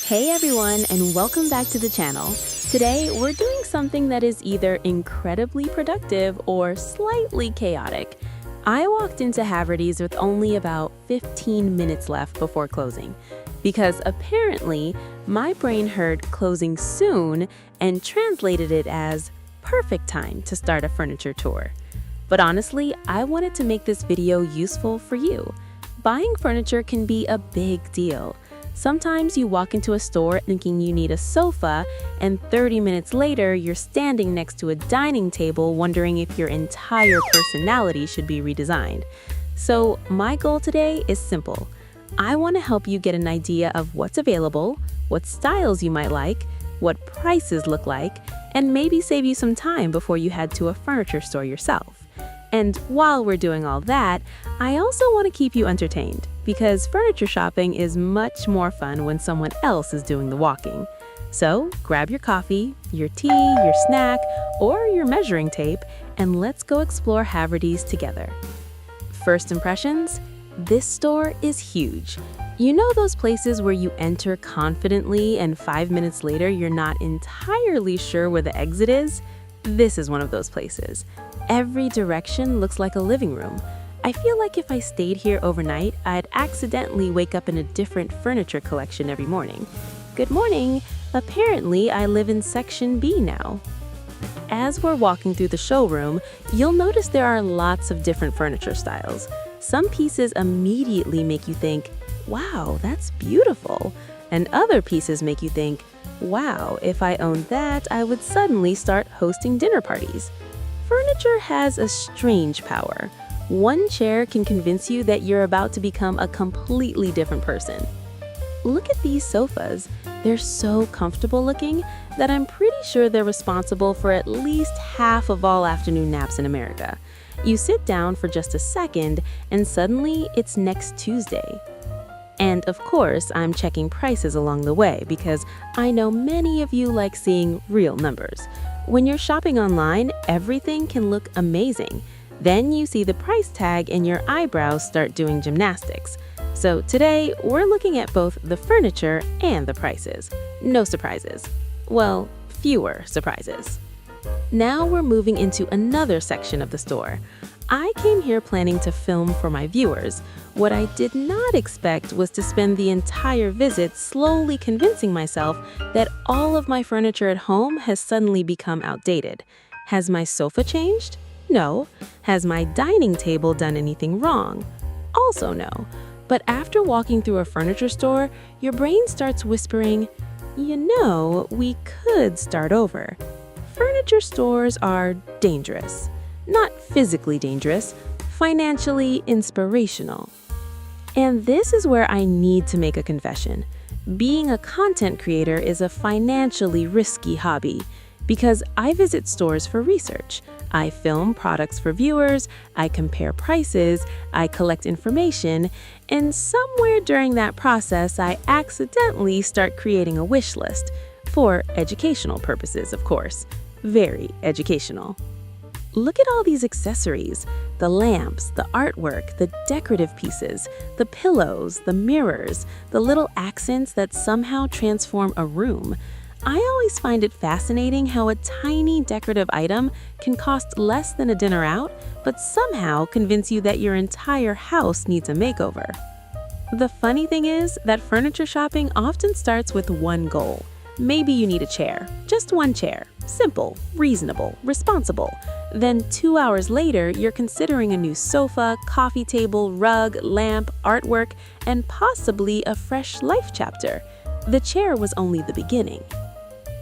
Hey everyone, and welcome back to the channel. Today, we're doing something that is either incredibly productive or slightly chaotic. I walked into Haverty's with only about 15 minutes left before closing, because apparently my brain heard closing soon and translated it as perfect time to start a furniture tour. But honestly, I wanted to make this video useful for you. Buying furniture can be a big deal. Sometimes you walk into a store thinking you need a sofa, and 30 minutes later, you're standing next to a dining table wondering if your entire personality should be redesigned. So my goal today is simple. I want to help you get an idea of what's available, what styles you might like, what prices look like, and maybe save you some time before you head to a furniture store yourself. And while we're doing all that, I also want to keep you entertained, because furniture shopping is much more fun when someone else is doing the walking. So grab your coffee, your tea, your snack, or your measuring tape, and let's go explore Haverty's together. First impressions? This store is huge. You know those places where you enter confidently and 5 minutes later you're not entirely sure where the exit is? This is one of those places. Every direction looks like a living room. I feel like if I stayed here overnight, I'd accidentally wake up in a different furniture collection every morning. Good morning! Apparently, I live in Section B now. As we're walking through the showroom, you'll notice there are lots of different furniture styles. Some pieces immediately make you think, wow, that's beautiful. And other pieces make you think, wow, if I owned that, I would suddenly start hosting dinner parties. Furniture has a strange power. One chair can convince you that you're about to become a completely different person. Look at these sofas. They're so comfortable looking that I'm pretty sure they're responsible for at least half of all afternoon naps in America. You sit down for just a second and suddenly it's next Tuesday. And of course, I'm checking prices along the way because I know many of you like seeing real numbers. When you're shopping online, everything can look amazing. Then you see the price tag and your eyebrows start doing gymnastics. So today, we're looking at both the furniture and the prices. No surprises. Well, fewer surprises. Now we're moving into another section of the store. I came here planning to film for my viewers. What I did not expect was to spend the entire visit slowly convincing myself that all of my furniture at home has suddenly become outdated. Has my sofa changed? No. Has my dining table done anything wrong? Also no. But after walking through a furniture store, your brain starts whispering, you know, we could start over. Furniture stores are dangerous. Not physically dangerous, financially inspirational. And this is where I need to make a confession. Being a content creator is a financially risky hobby because I visit stores for research. I film products for viewers, I compare prices, I collect information, and somewhere during that process, I accidentally start creating a wish list for educational purposes, of course. Very educational. Look at all these accessories, the lamps, the artwork, the decorative pieces, the pillows, the mirrors, the little accents that somehow transform a room. I always find it fascinating how a tiny decorative item can cost less than a dinner out, but somehow convince you that your entire house needs a makeover. The funny thing is that furniture shopping often starts with one goal. Maybe you need a chair, just one chair. Simple, reasonable, responsible. Then 2 hours later, you're considering a new sofa, coffee table, rug, lamp, artwork, and possibly a fresh life chapter. The chair was only the beginning.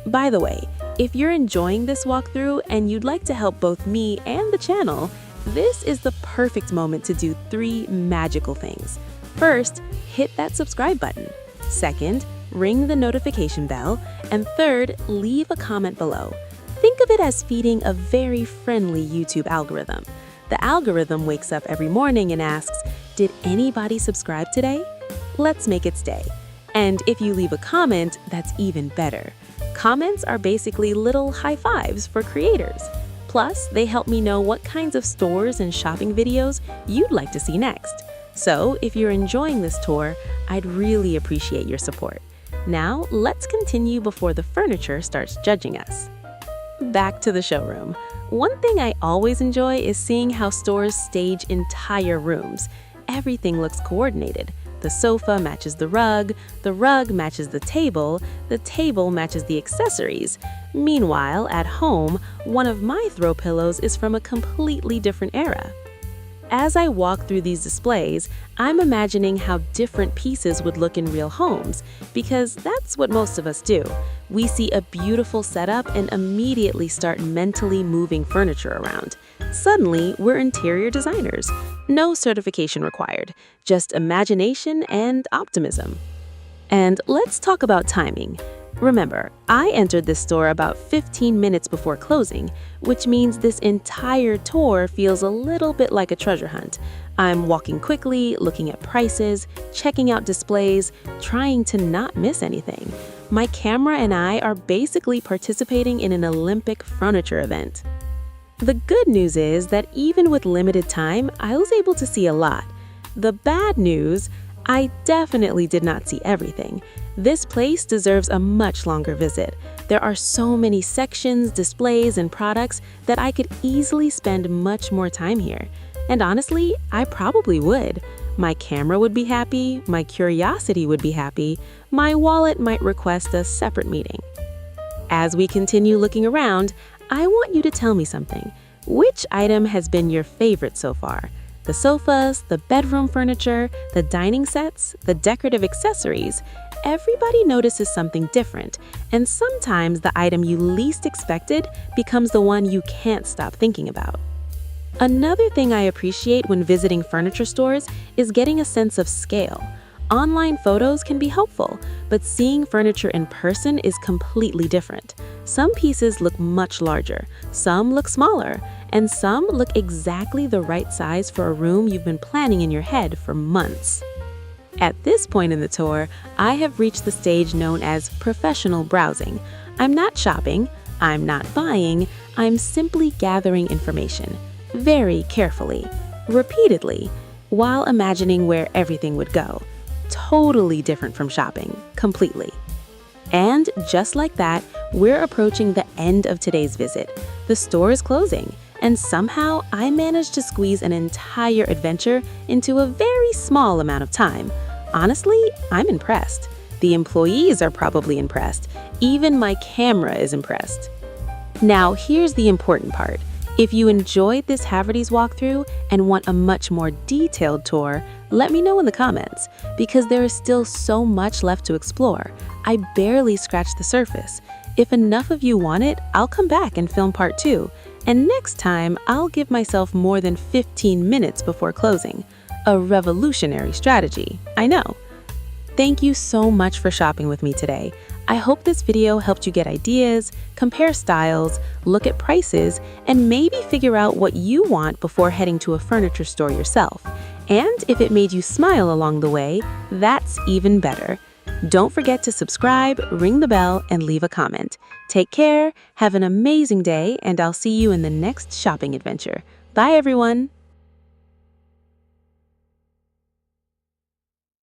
By the way, if you're enjoying this walkthrough and you'd like to help both me and the channel, this is the perfect moment to do 3 magical things. First, hit that subscribe button. Second, ring the notification bell, and third, leave a comment below. Think of it as feeding a very friendly YouTube algorithm. The algorithm wakes up every morning and asks, did anybody subscribe today? Let's make it stay. And if you leave a comment, that's even better. Comments are basically little high fives for creators. Plus, they help me know what kinds of stores and shopping videos you'd like to see next. So if you're enjoying this tour, I'd really appreciate your support. Now, let's continue before the furniture starts judging us. Back to the showroom. One thing I always enjoy is seeing how stores stage entire rooms. Everything looks coordinated. The sofa matches the rug matches the table matches the accessories. Meanwhile, at home, one of my throw pillows is from a completely different era. As I walk through these displays, I'm imagining how different pieces would look in real homes, because that's what most of us do. We see a beautiful setup and immediately start mentally moving furniture around. Suddenly, we're interior designers. No certification required, just imagination and optimism. And let's talk about timing. Remember, I entered this store about 15 minutes before closing, which means this entire tour feels a little bit like a treasure hunt. I'm walking quickly, looking at prices, checking out displays, trying to not miss anything. My camera and I are basically participating in an Olympic furniture event. The good news is that even with limited time, I was able to see a lot. The bad news, I definitely did not see everything. This place deserves a much longer visit. There are so many sections, displays, and products that I could easily spend much more time here. And honestly, I probably would. My camera would be happy, my curiosity would be happy, my wallet might request a separate meeting. As we continue looking around, I want you to tell me something. Which item has been your favorite so far? The sofas, the bedroom furniture, the dining sets, the decorative accessories. Everybody notices something different, and sometimes the item you least expected becomes the one you can't stop thinking about. Another thing I appreciate when visiting furniture stores is getting a sense of scale. Online photos can be helpful, but seeing furniture in person is completely different. Some pieces look much larger, some look smaller, and some look exactly the right size for a room you've been planning in your head for months. At this point in the tour, I have reached the stage known as professional browsing. I'm not shopping, I'm not buying, I'm simply gathering information, very carefully, repeatedly, while imagining where everything would go. Totally different from shopping, completely. And just like that, we're approaching the end of today's visit. The store is closing, and somehow I managed to squeeze an entire adventure into a very small amount of time. Honestly, I'm impressed. The employees are probably impressed. Even my camera is impressed. Now, here's the important part. If you enjoyed this Haverty's walkthrough and want a much more detailed tour, let me know in the comments, because there is still so much left to explore. I barely scratched the surface. If enough of you want it, I'll come back and film part 2. And next time, I'll give myself more than 15 minutes before closing. A revolutionary strategy, I know. Thank you so much for shopping with me today. I hope this video helped you get ideas, compare styles, look at prices, and maybe figure out what you want before heading to a furniture store yourself. And if it made you smile along the way, that's even better. Don't forget to subscribe, ring the bell, and leave a comment. Take care, have an amazing day, and I'll see you in the next shopping adventure. Bye, everyone!